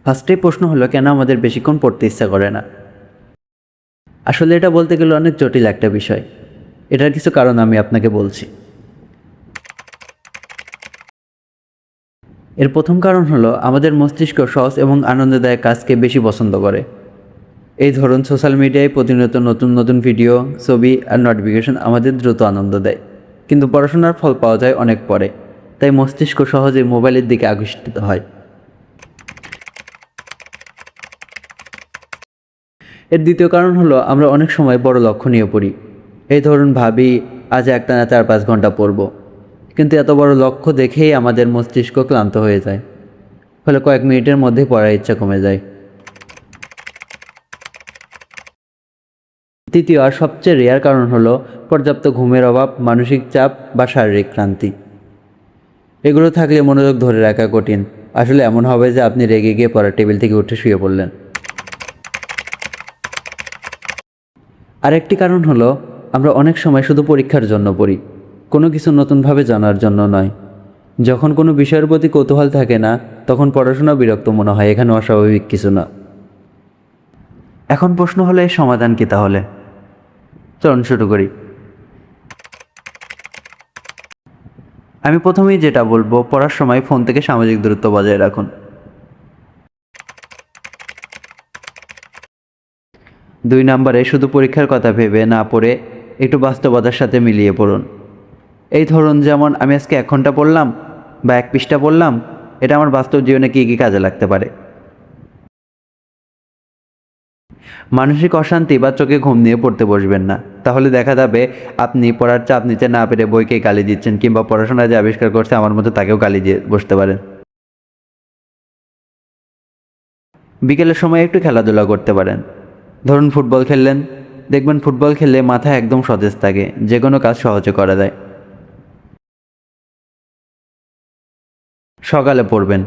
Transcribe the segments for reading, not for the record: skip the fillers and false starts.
ফার্স্টেই প্রশ্ন হলো, কেন আমাদের বেশিক্ষণ পড়তে ইচ্ছা করে না? আসলে এটা বলতে গেলে অনেক জটিল একটা বিষয়। এটার কিছু কারণ আমি আপনাকে বলছি। এর প্রথম কারণ হলো, আমাদের মস্তিষ্ক সহজ এবং আনন্দদায়ক কাজকে বেশি পছন্দ করে। এই ধরুন, সোশ্যাল মিডিয়ায় প্রতিনিয়ত নতুন নতুন ভিডিও, ছবি আর নোটিফিকেশন আমাদের দ্রুত আনন্দ দেয়, কিন্তু পড়াশোনার ফল পাওয়া যায় অনেক পরে। তাই মস্তিষ্ক সহজেই মোবাইলের দিকে আকর্ষিত হয়। এর দ্বিতীয় কারণ হলো, আমরা অনেক সময় বড় লক্ষ্য নিয়ে পড়ি। এই ধরুন, ভাবি আজ একটানা 4-5 ঘন্টা পড়ব, কিন্তু এত বড় লক্ষ্য দেখেই আমাদের মস্তিষ্ক ক্লান্ত হয়ে যায়, ফলে কয়েক মিনিটের মধ্যেই পড়ার ইচ্ছা কমে যায়। তৃতীয় আর সবচেয়ে রেয়ার কারণ হলো পর্যাপ্ত ঘুমের অভাব, মানসিক চাপ বা শারীরিক ক্লান্তি। এগুলো থাকলে মনোযোগ ধরে রাখা কঠিন। আসলে এমন হবে যে আপনি রেগে গিয়ে পড়ার টেবিল থেকে উঠে শুয়ে পড়লেন। আরেকটি কারণ হলো, আমরা অনেক সময় শুধু পরীক্ষার জন্য পড়ি, কোনো কিছু নতুনভাবে জানার জন্য নয়। যখন কোনো বিষয়ের প্রতি কৌতূহল থাকে না, তখন পড়াশোনা বিরক্ত মনে হয়। এখানে অস্বাভাবিক কিছু না। এখন প্রশ্ন হলো, এর সমাধান কী তাহলে? চলুন শুরু করি। আমি প্রথমেই যেটা বলবো, পড়ার সময় ফোন থেকে সামাজিক দূরত্ব বজায় রাখুন। 2 নম্বরে, শুধু পরীক্ষার কথা ভেবে না পড়ে একটু বাস্তবতার সাথে মিলিয়ে পড়ুন। এই ধরুন, যেমন আমি আজকে 1 ঘন্টা পড়লাম বা 1 পৃষ্ঠা পড়লাম, এটা আমার বাস্তব জীবনে কী কী কাজে লাগতে পারে। মানসিক অশান্তি বা চোখে ঘুম নিয়ে পড়তে বসবেন না, তাহলে দেখা যাবে আপনি পড়ার চাপ নিতে না পেরে বইকে গালি দিচ্ছেন, কিংবা পড়াশোনায় যে আবিষ্কার করছে আমার মতো তাকেও গালি দিয়ে বসতে পারেন। বিকেলের সময় একটু খেলাধুলা করতে পারেন। ধরুন ফুটবল খেললেন, দেখবেন ফুটবল খেললে মাথা একদম সতেজ থাকে, যে কোনো কাজ সহজে করা যায়। সকালে পড়বেন।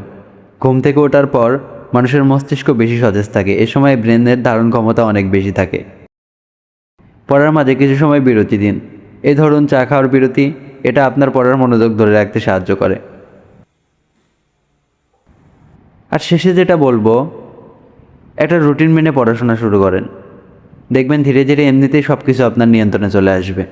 ঘুম থেকে ওঠার পর মানুষের মস্তিষ্ক বেশি সতেজ থাকে, এ সময় ব্রেনের ধারণ ক্ষমতা অনেক বেশি থাকে। পড়ার মাঝে কিছু সময় বিরতি দিন। এই ধরুন চা খাওয়ার বিরতি, এটা আপনার পড়ার মনোযোগ ধরে রাখতে সাহায্য করে। আর শেষে যেটা বলবো, একটা রুটিন মেনে পড়াশোনা শুরু করেন। দেখবেন ধীরে ধীরে এমনিতেই সব কিছু আপনার নিয়ন্ত্রণে চলে আসবে।